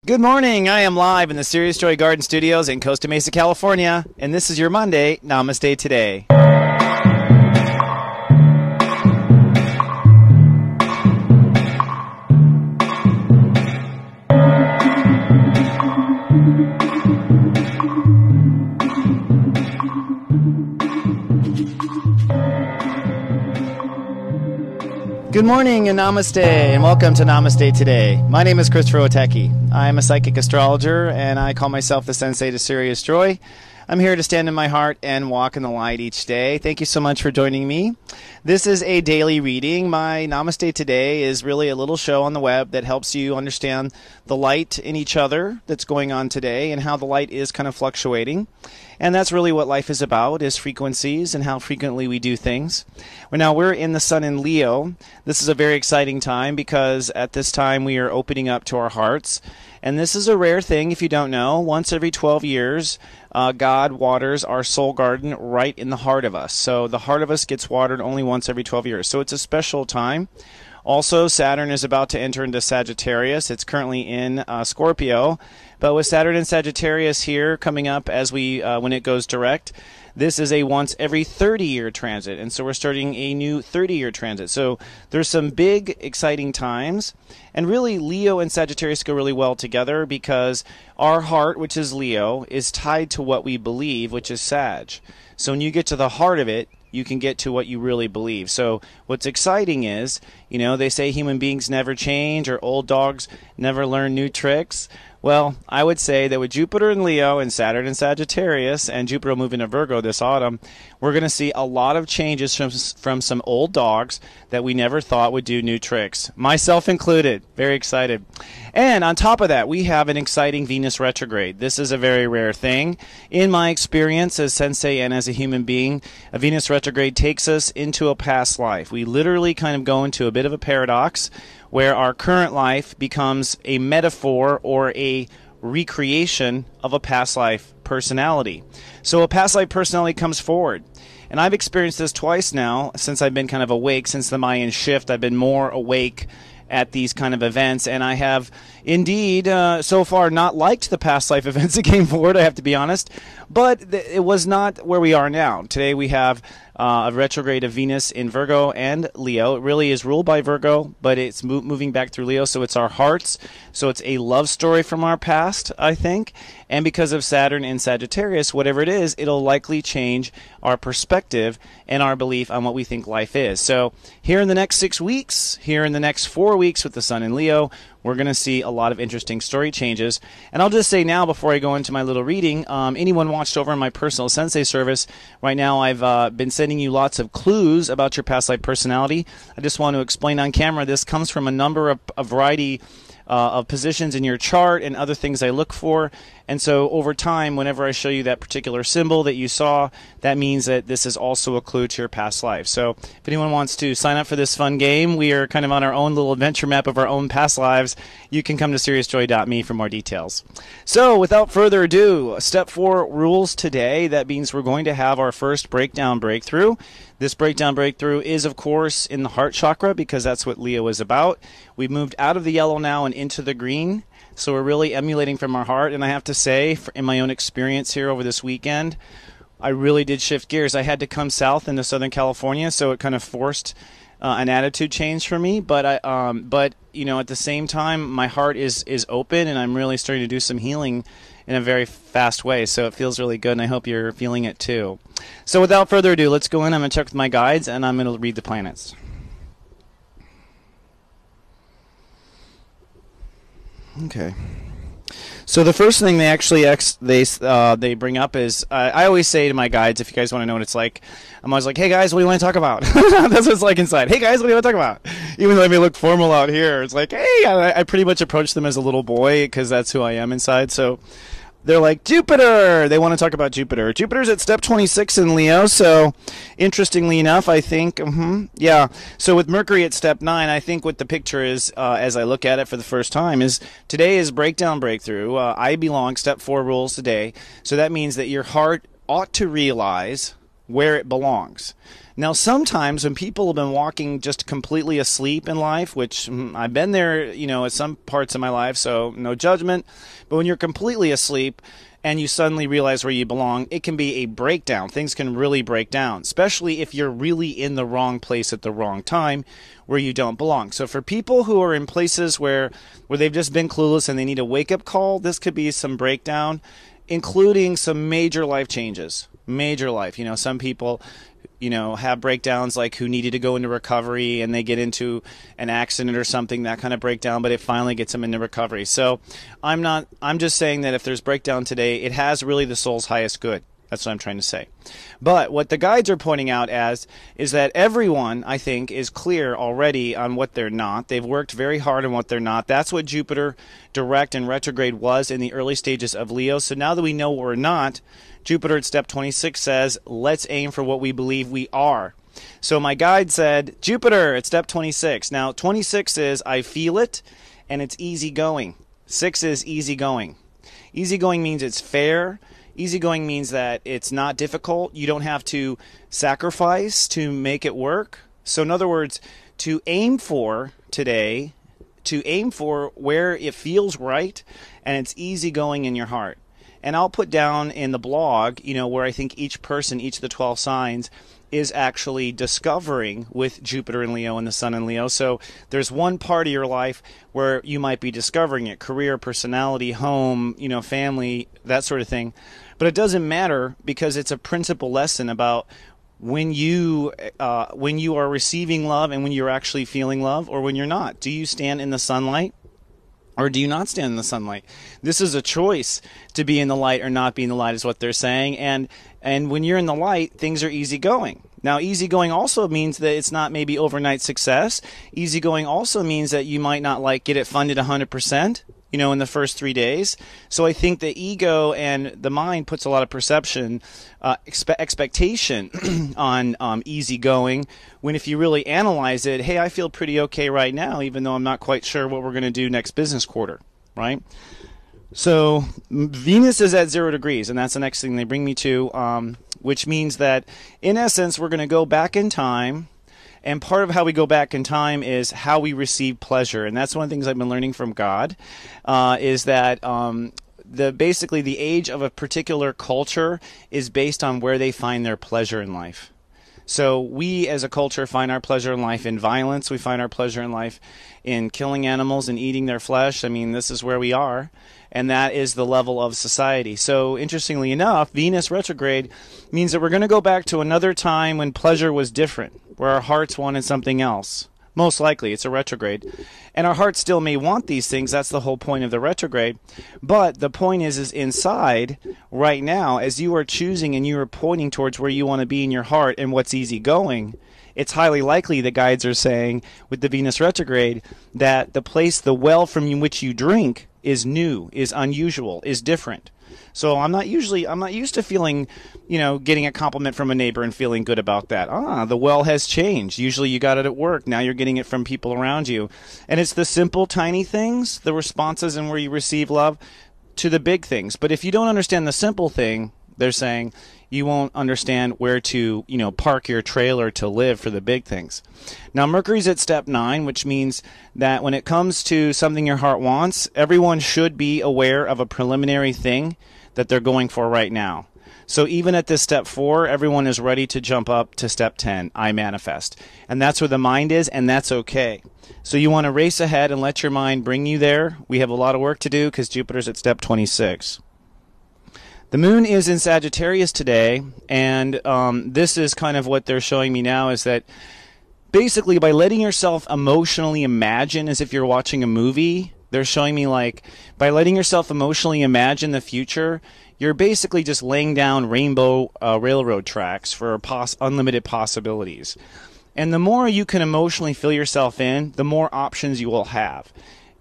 Good morning. I am live in the Serious Joy Garden Studios in Costa Mesa, California, and this is your Monday Namaste Today. Good morning and Namaste, and welcome to Namaste Today. My name is stepº4 Witecki. I am a psychic astrologer, and I call myself the Sensei to Serious Joy. I'm here to stand in my heart and walk in the light each day. Thank you so much for joining me. This is a daily reading. My Namaste Today is really a little show on the web that helps you understand the light in each other that's going on today and how the light is kind of fluctuating. And that's really what life is about, is frequencies and how frequently we do things. Well, now we're in the sun in Leo. This is a very exciting time because at this time we are opening up to our hearts. And this is a rare thing if you don't know. Once every 12 years, God waters our soul garden right in the heart of us. So the heart of us gets watered only once every 12 years. So it's a special time. Also, Saturn is about to enter into Sagittarius. It's currently in Scorpio. But with Saturn and Sagittarius here coming up as when it goes direct, this is a once every 30-year transit. And so we're starting a new 30-year transit. So there's some big, exciting times. And really, Leo and Sagittarius go really well together because our heart, which is Leo, is tied to what we believe, which is Sag. So when you get to the heart of it, you can get to what you really believe. So what's exciting is, they say human beings never change or old dogs never learn new tricks. Well, I would say that with Jupiter in Leo and Saturn in Sagittarius and Jupiter moving to Virgo this autumn, we're going to see a lot of changes from some old dogs that we never thought would do new tricks, myself included. Very excited. And on top of that, we have an exciting Venus retrograde. This is a very rare thing. In my experience as sensei and as a human being, a Venus retrograde takes us into a past life. We literally kind of go into a bit of a paradox where our current life becomes a metaphor or a recreation of a past life personality. So a past life personality comes forward. And I've experienced this twice now since I've been kind of awake. Since the Mayan shift, I've been more awake at these kind of events, and I have indeed so far not liked the past life events that came forward, I have to be honest, but it was not where we are now. Today we have a retrograde of Venus in Virgo and Leo. It really is ruled by Virgo, but it's moving back through Leo, so it's our hearts. So it's a love story from our past, I think. And because of Saturn in Sagittarius, whatever it is, it'll likely change our perspective and our belief on what we think life is. So here in the next 6 weeks, here in the next 4 weeks with the sun in Leo, we're going to see a lot of interesting story changes. And I'll just say now, before I go into my little reading, anyone watched over in my personal sensei service, right now I've been sending you lots of clues about your past life personality. I just want to explain on camera, this comes from a variety of positions in your chart and other things I look for. And so over time, whenever I show you that particular symbol that you saw, that means that this is also a clue to your past life. So if anyone wants to sign up for this fun game, we are kind of on our own little adventure map of our own past lives. You can come to seriousjoy.me for more details. So without further ado, step 4 rules today. That means we're going to have our first breakdown breakthrough. This breakdown breakthrough is, of course, in the heart chakra because that's what Leo is about. We've moved out of the yellow now and into the green. So we're really emulating from our heart. And I have to say, in my own experience here over this weekend, I really did shift gears. I had to come south into Southern California, so it kind of forced an attitude change for me. But at the same time, my heart is open, and I'm really starting to do some healing in a very fast way. So it feels really good, and I hope you're feeling it too. So without further ado, let's go in. I'm going to check with my guides, and I'm going to read the planets. Okay. So the first thing they bring up is I always say to my guides, if you guys want to know what it's like, I'm always like, hey guys, what do you want to talk about? That's what it's like inside. Hey guys, what do you want to talk about? Even though I may look formal out here, it's like, hey, I pretty much approach them as a little boy because that's who I am inside. So they're like, Jupiter! They want to talk about Jupiter. Jupiter's at step 26 in Leo, so interestingly enough, I think, yeah. So with Mercury at step 9, I think what the picture is, as I look at it for the first time, is today is breakdown breakthrough. I belong, step 4 rules today. So that means that your heart ought to realize where it belongs. Now, sometimes when people have been walking just completely asleep in life, which I've been there, at some parts of my life, so no judgment, but when you're completely asleep and you suddenly realize where you belong, it can be a breakdown. Things can really break down, especially if you're really in the wrong place at the wrong time where you don't belong. So for people who are in places where they've just been clueless and they need a wake-up call, this could be some breakdown, including some major life changes. Major life. Some people have breakdowns like who needed to go into recovery and they get into an accident or something, that kind of breakdown, but it finally gets them into recovery. So I'm just saying that if there's breakdown today, it has really the soul's highest good. That's what I'm trying to say. But what the guides are pointing out is that everyone, I think, is clear already on what they're not. They've worked very hard on what they're not. That's what Jupiter direct and retrograde was in the early stages of Leo. So now that we know what we're not, Jupiter at step 26 says, let's aim for what we believe we are. So my guide said, Jupiter at step 26. Now, 26 is I feel it, and it's easygoing. 6 is easygoing. Easygoing means it's fair. Easygoing means that it's not difficult. You don't have to sacrifice to make it work. So in other words, to aim for today, to aim for where it feels right and it's easygoing in your heart. And I'll put down in the blog, where I think each person, each of the 12 signs, is actually discovering with Jupiter in Leo and the Sun in Leo. So there's one part of your life where you might be discovering it: career, personality, home, family, that sort of thing. But it doesn't matter, because it's a principal lesson about when you are receiving love and when you're actually feeling love, or when you're not. Do you stand in the sunlight? Or do you not stand in the sunlight? This is a choice to be in the light or not be in the light, is what they're saying. And when you're in the light, things are easygoing. Now, easygoing also means that it's not maybe overnight success. Easygoing also means that you might not get it funded 100%, in the first 3 days. So I think the ego and the mind puts a lot of perception, expectation on easygoing, when if you really analyze it, hey, I feel pretty okay right now, even though I'm not quite sure what we're going to do next business quarter, right? So Venus is at 0 degrees, and that's the next thing they bring me to, which means that, in essence, we're going to go back in time. And part of how we go back in time is how we receive pleasure. And that's one of the things I've been learning from God, is that basically the age of a particular culture is based on where they find their pleasure in life. So we as a culture find our pleasure in life in violence. We find our pleasure in life in killing animals and eating their flesh. I mean, this is where we are. And that is the level of society. So interestingly enough, Venus retrograde means that we're going to go back to another time when pleasure was different, where our hearts wanted something else. Most likely, it's a retrograde. And our hearts still may want these things. That's the whole point of the retrograde. But the point is inside, right now, as you are choosing and you are pointing towards where you want to be in your heart and what's easygoing, it's highly likely, the guides are saying, with the Venus retrograde, that the well from which you drink is new, is unusual, is different. So I'm not used to feeling, getting a compliment from a neighbor and feeling good about that. The well has changed. Usually you got it at work. Now you're getting it from people around you. And it's the simple, tiny things, the responses and where you receive love, to the big things. But if you don't understand the simple thing, they're saying, you won't understand where to, park your trailer to live for the big things. Now, Mercury's at step 9, which means that when it comes to something your heart wants, everyone should be aware of a preliminary thing that they're going for right now. So even at this step 4, everyone is ready to jump up to step 10, I manifest. And that's where the mind is, and that's okay. So you want to race ahead and let your mind bring you there. We have a lot of work to do because Jupiter's at step 26. The moon is in Sagittarius today, and this is kind of what they're showing me now, is that basically by letting yourself emotionally imagine as if you're watching a movie, they're showing me by letting yourself emotionally imagine the future, you're basically just laying down rainbow railroad tracks for unlimited possibilities. And the more you can emotionally fill yourself in, the more options you will have.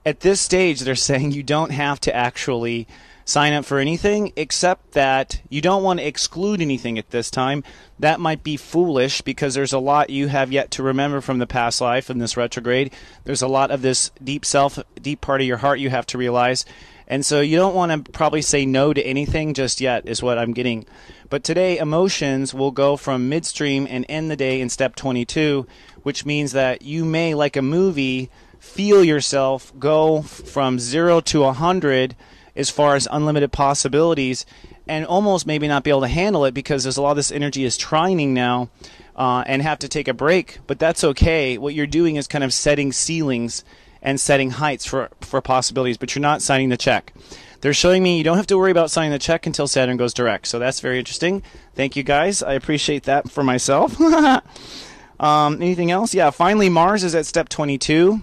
At this stage, they're saying you don't have to actually sign up for anything, except that you don't want to exclude anything at this time. That might be foolish, because there's a lot you have yet to remember from the past life in this retrograde. There's a lot of this deep part of your heart you have to realize. And so you don't want to probably say no to anything just yet, is what I'm getting. But today, emotions will go from midstream and end the day in step 22, which means that you may, like a movie, feel yourself go from 0 to 100 as far as unlimited possibilities, and almost maybe not be able to handle it because there's a lot of this energy is trining now, and have to take a break. But that's okay. What you're doing is kind of setting ceilings and setting heights for possibilities, but you're not signing the check. They're showing me you don't have to worry about signing the check until Saturn goes direct. So that's very interesting. Thank you, guys. I appreciate that for myself. Anything else? Yeah, finally, Mars is at step 22.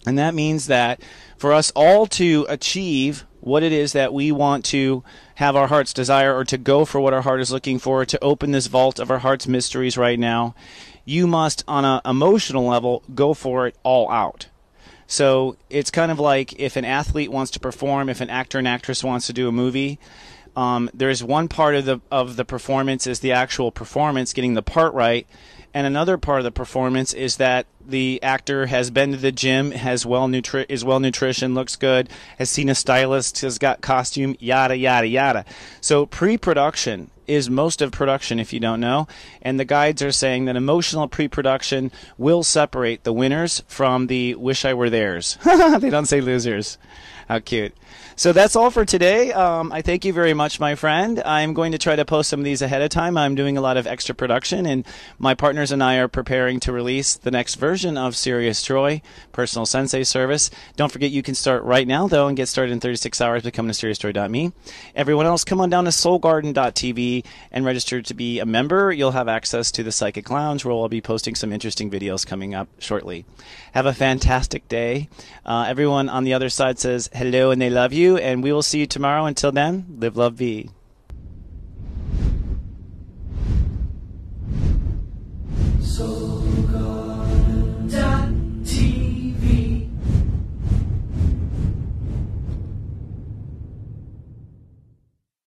And that means that for us all to achieve what it is that we want to have our heart's desire, or to go for what our heart is looking for, to open this vault of our heart's mysteries right now, you must, on an emotional level, go for it all out. So it's kind of like if an athlete wants to perform, if an actor and actress wants to do a movie, there's one part of the performance is the actual performance, getting the part right, and another part of the performance is that the actor has been to the gym, is well nutrition, looks good, has seen a stylist, has got costume, yada yada yada. So pre-production is most of production, if you don't know, and the guides are saying that emotional pre-production will separate the winners from the wish I were theirs. They don't say losers. How cute. So that's all for today. I thank you very much, my friend. I'm going to try to post some of these ahead of time. I'm doing a lot of extra production, and my partners and I are preparing to release the next version of Sirius Troy, Personal Sensei Service. Don't forget you can start right now, though, and get started in 36 hours by coming to SiriusTroy.me. Everyone else, come on down to SoulGarden.tv and register to be a member. You'll have access to the Psychic Lounge, where I'll be posting some interesting videos coming up shortly. Have a fantastic day. Everyone on the other side says hello and they love you, and we will see you tomorrow. Until then, live, love, be.